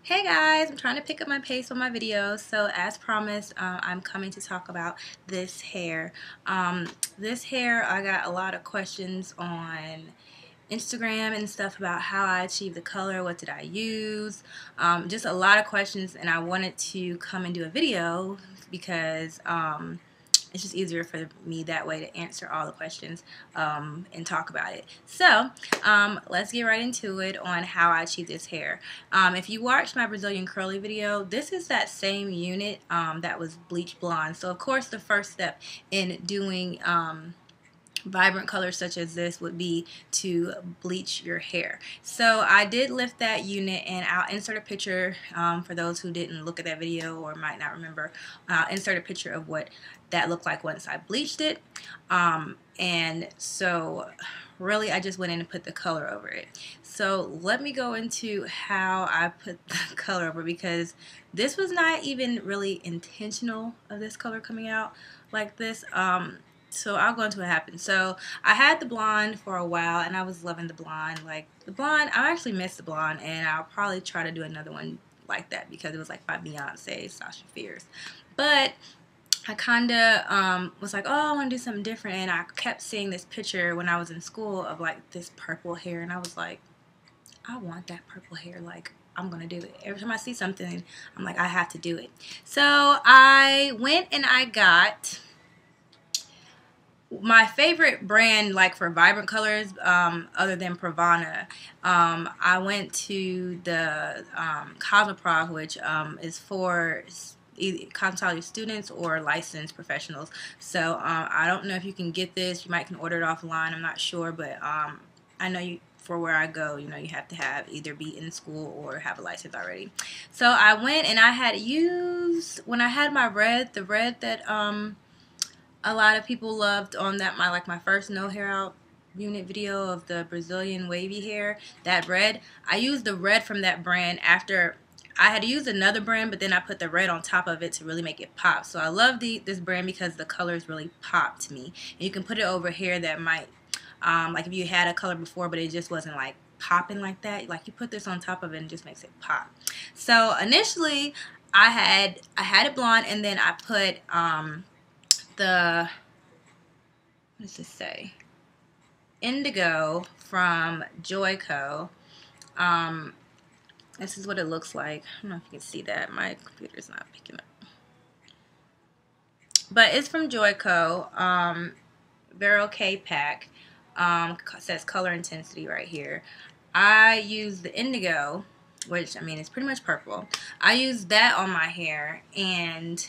Hey guys, I'm trying to pick up my pace on my videos. So as promised, I'm coming to talk about this hair. This hair, I got a lot of questions on Instagram and stuff about how I achieved the color, what did I use, just a lot of questions, and I wanted to come and do a video because it's just easier for me that way to answer all the questions and talk about it. So let's get right into it on how I achieve this hair. If you watched my Brazilian curly video, this is that same unit that was bleach blonde. So of course the first step in doing vibrant colors such as this would be to bleach your hair. So I did lift that unit, and I'll insert a picture for those who didn't look at that video or might not remember. I'll insert a picture of what that looked like once I bleached it. And so really I just went in and put the color over it. So let me go into how I put the color over, because this was not even really intentional of this color coming out like this. So I'll go into what happened. So I had the blonde for a while, and I was loving the blonde. Like the blonde, I actually missed the blonde, and I'll probably try to do another one like that because it was like by Beyonce, Sasha Fierce. But I kind of was like, oh, I want to do something different, and I kept seeing this picture when I was in school of like this purple hair, and I was like, I want that purple hair. Like, I'm gonna do it. Every time I see something, I'm like, I have to do it. So I went and I got my favorite brand, like for vibrant colors, other than Pravana. I went to the Cosmoprof, which is for either cosmetology students or licensed professionals. So I don't know if you can get this. You might can order it offline. I'm not sure, but I know you. For where I go, you know, you have to have either be in school or have a license already. So I went and I had used, when I had my red, the red that a lot of people loved on that, my first no hair out unit video of the Brazilian wavy hair, that red. I used the red from that brand after I had used another brand, but then I put the red on top of it to really make it pop. So I love this brand because the colors really pop to me. And you can put it over hair that might, like if you had a color before but it just wasn't like popping like that, like you put this on top of it and it just makes it pop. So initially I had it blonde, and then I put the, what does this say? Indigo from Joico. This is what it looks like. I don't know if you can see that. My computer's not picking up. But it's from Joico. Vero K pack. Says color intensity right here. I use the indigo, which I mean it's pretty much purple. I used that on my hair, and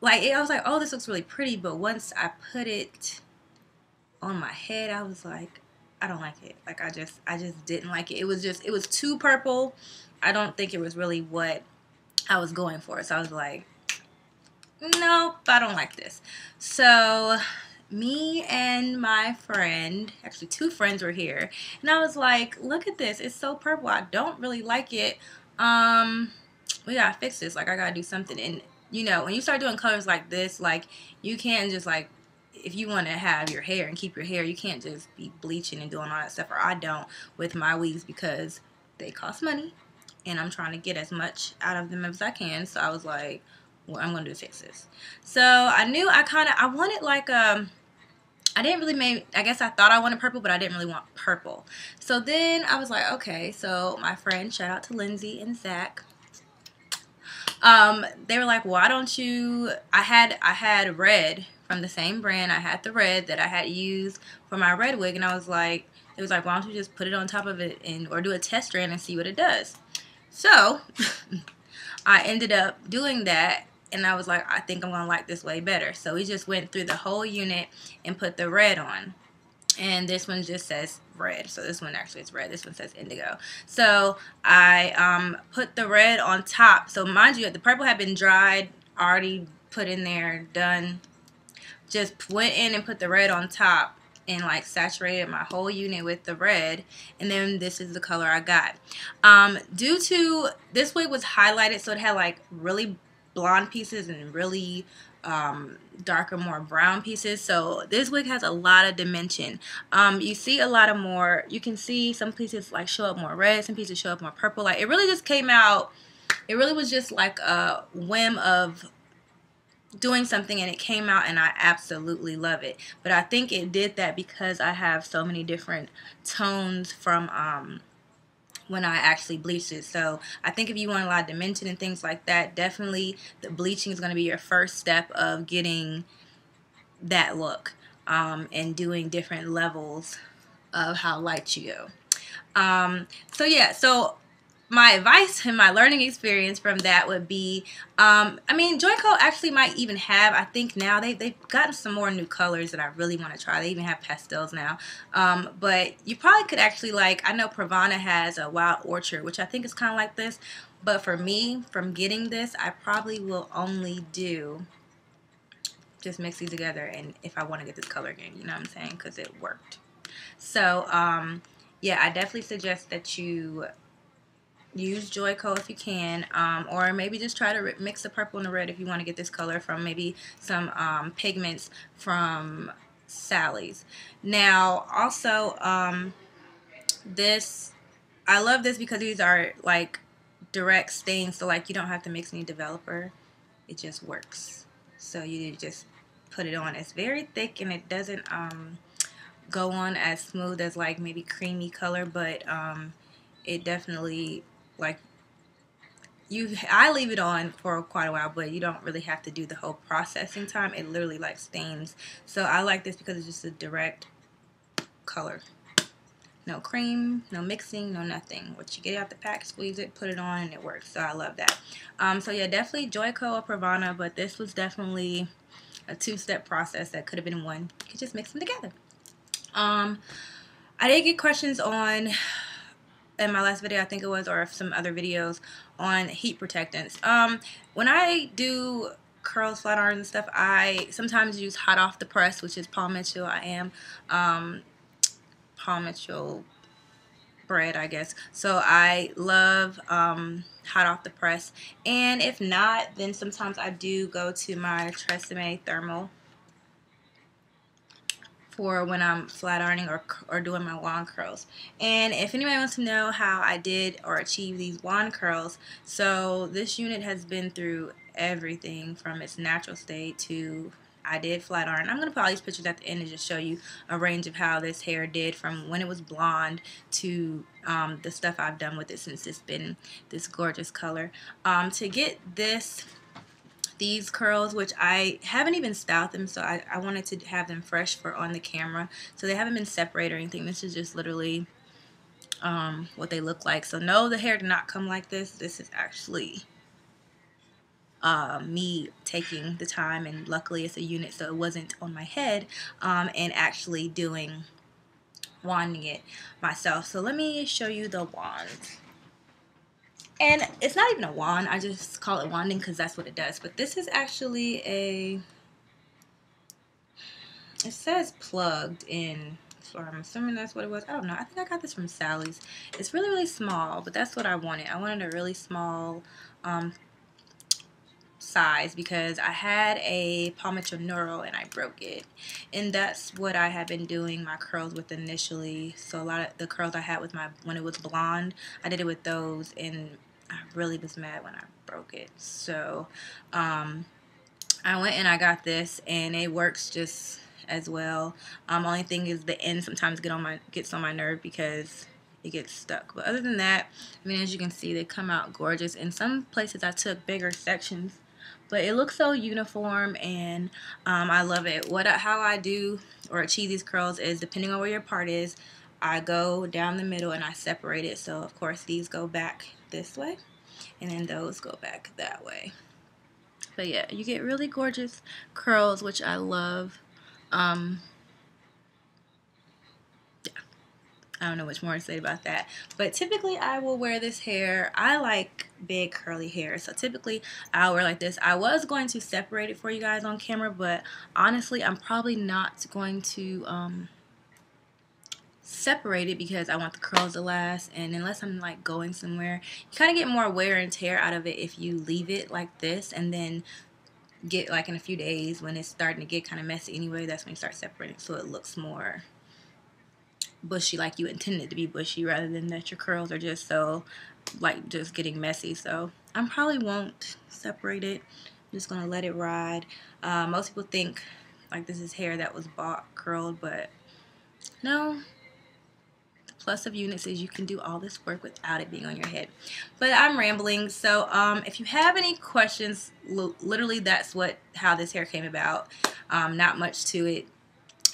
like I was like, oh, this looks really pretty, but once I put it on my head, I was like, I don't like it. Like I just didn't like it. It was too purple. I don't think it was really what I was going for. So I was like, nope, I don't like this. So me and my friend, actually two friends, were here, and I was like, look at this, it's so purple, I don't really like it. We gotta fix this, like I gotta do something. And you know, when you start doing colors like this, like you can't just like, if you want to have your hair and keep your hair, you can't just be bleaching and doing all that stuff, or I don't with my weaves, because they cost money and I'm trying to get as much out of them as I can. So I was like, what I'm gonna do to fix this. So I knew I wanted like I didn't really I guess I thought I wanted purple, but I didn't really want purple. So then I was like, okay, so my friend, shout out to Lindsay and Zach, they were like, why don't you, I had red from the same brand. I had the red that I had used for my red wig, and I was like, it was like, why don't you just put it on top of it or do a test strand and see what it does. So I ended up doing that, and I was like, I think I'm gonna like this way better. So we just went through the whole unit and put the red on. And this one just says red. So this one actually is red. This one says indigo. So I put the red on top. So mind you, the purple had been dried, already put in there, done. Just went in and put the red on top and like saturated my whole unit with the red, and then this is the color I got. Due to this wig was highlighted, so it had like really blonde pieces and really darker, more brown pieces. So this wig has a lot of dimension. You see a lot of more, you can see some pieces like show up more red, some pieces show up more purple. Like it really just came out, it really was just like a whim of doing something, and it came out, and I absolutely love it. But I think it did that because I have so many different tones from when I actually bleached it. So I think if you want a lot of dimension and things like that, definitely the bleaching is going to be your first step of getting that look, and doing different levels of how light you go. So yeah, so my advice and my learning experience from that would be, I mean, Joico actually might even have, I think now they've gotten some more new colors that I really want to try. They even have pastels now. But you probably could actually, like, I know Pravana has a Wild Orchard, which I think is kind of like this. But for me, from getting this, I probably will only do, just mix these together, and if I want to get this color again, you know what I'm saying, because it worked. So, yeah, I definitely suggest that you use Joico if you can, or maybe just try to mix the purple and the red if you want to get this color from maybe some pigments from Sally's. Now also, this, I love this because these are like direct stains, so like you don't have to mix any developer, it just works. So you just put it on. It's very thick and it doesn't go on as smooth as like maybe creamy color, but it definitely, like, I leave it on for quite a while, but you don't really have to do the whole processing time. It literally like stains. So I like this because it's just a direct color. No cream, no mixing, no nothing. What you get out the pack, squeeze it, put it on, and it works. So I love that. So yeah, definitely Joico or Pravana, but this was definitely a two-step process that could have been one. You could just mix them together. I did get questions on, in my last video I think it was, or some other videos, on heat protectants. When I do curls, flat irons and stuff, I sometimes use hot off the press, which is Paul Mitchell. I am Paul Mitchell bread, I guess. So I love hot off the press, and if not, then sometimes I do go to my Tresemme thermal for when I'm flat ironing or doing my wand curls. And if anybody wants to know how I did or achieved these wand curls, so this unit has been through everything from its natural state to, I did flat iron. I'm going to put all these pictures at the end and just show you a range of how this hair did from when it was blonde to the stuff I've done with it since it's been this gorgeous color. To get these curls, which I haven't even styled them, so I wanted to have them fresh for on the camera, so they haven't been separated or anything. This is just literally what they look like. So no, the hair did not come like this. This is actually me taking the time, and luckily it's a unit, so it wasn't on my head, and actually wanding it myself. So let me show you the wands. And it's not even a wand, I just call it wanding because that's what it does. But this is actually it says plugged in, so I'm assuming that's what it was. I don't know. I think I got this from Sally's. It's really, really small, but that's what I wanted. I wanted a really small size because I had a Paul Mitchell Neuro and I broke it. And that's what I had been doing my curls with initially. So a lot of the curls I had with when it was blonde, I did it with those, and I really was mad when I broke it. So I went and I got this, and it works just as well. Only thing is the end sometimes gets on my nerve because it gets stuck. But other than that, I mean, as you can see, they come out gorgeous. In some places I took bigger sections, but it looks so uniform, and I love it. How I do or achieve these curls is, depending on where your part is, I go down the middle and I separate it. So of course these go back this way, and then those go back that way. But yeah, you get really gorgeous curls, which I love. Yeah, I don't know much more to say about that. But typically I will wear this hair. I like big curly hair, so typically I'll wear like this. I was going to separate it for you guys on camera, but honestly I'm probably not going to separate it because I want the curls to last, and unless I'm like going somewhere, you kind of get more wear and tear out of it if you leave it like this and then get like in a few days when it's starting to get kind of messy anyway, that's when you start separating so it looks more bushy, like you intended it to be bushy, rather than that your curls are just so like just getting messy. So I probably won't separate it. I'm just gonna let it ride. Most people think like this is hair that was bought curled, but no. The plus of units is you can do all this work without it being on your head. But I'm rambling. So if you have any questions, literally that's how this hair came about. Not much to it.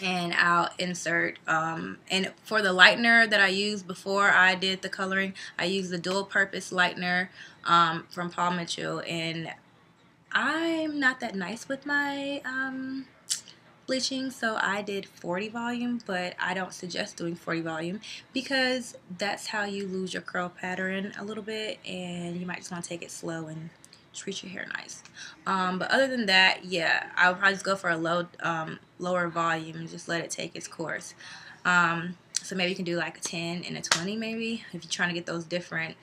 And I'll insert and for the lightener that I used before I did the coloring, I used the dual purpose lightener from Paul Mitchell, and I'm not that nice with my bleaching, so I did 40 volume, but I don't suggest doing 40 volume because that's how you lose your curl pattern a little bit, and you might just want to take it slow and treat your hair nice. But other than that, yeah, I would probably just go for a lower volume and just let it take its course. So maybe you can do like a 10 and a 20 maybe if you're trying to get those different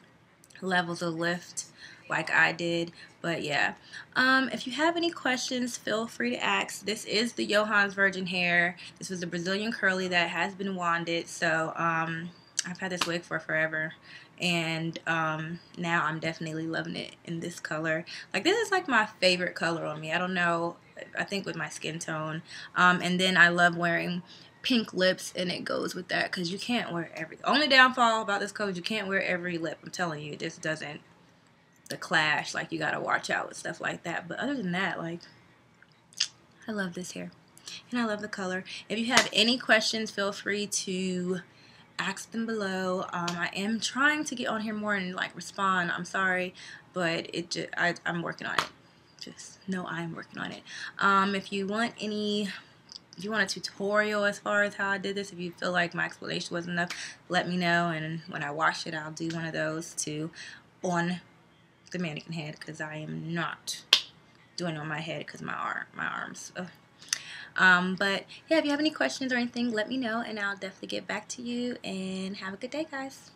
levels of lift like I did. But yeah, if you have any questions, feel free to ask. This is the Johannsvirginhair. This was a Brazilian curly that has been wanded, so I've had this wig for forever, and now I'm definitely loving it in this color. Like, this is like my favorite color on me. I don't know, I think with my skin tone. And then I love wearing pink lips, and it goes with that because you can't wear every. Only downfall about this color is you can't wear every lip. I'm telling you, it just doesn't. The clash, like, you gotta watch out with stuff like that. But other than that, like, I love this hair and I love the color. If you have any questions, feel free to ask them below. I am trying to get on here more and like respond. I'm sorry, but I'm working on it. Just know I'm working on it. If you want a tutorial as far as how I did this, if you feel like my explanation wasn't enough, let me know, and when I wash it, I'll do one of those too on the mannequin head, because I am not doing it on my head because my arms. But yeah, if you have any questions or anything, let me know, and I'll definitely get back to you. And have a good day, guys.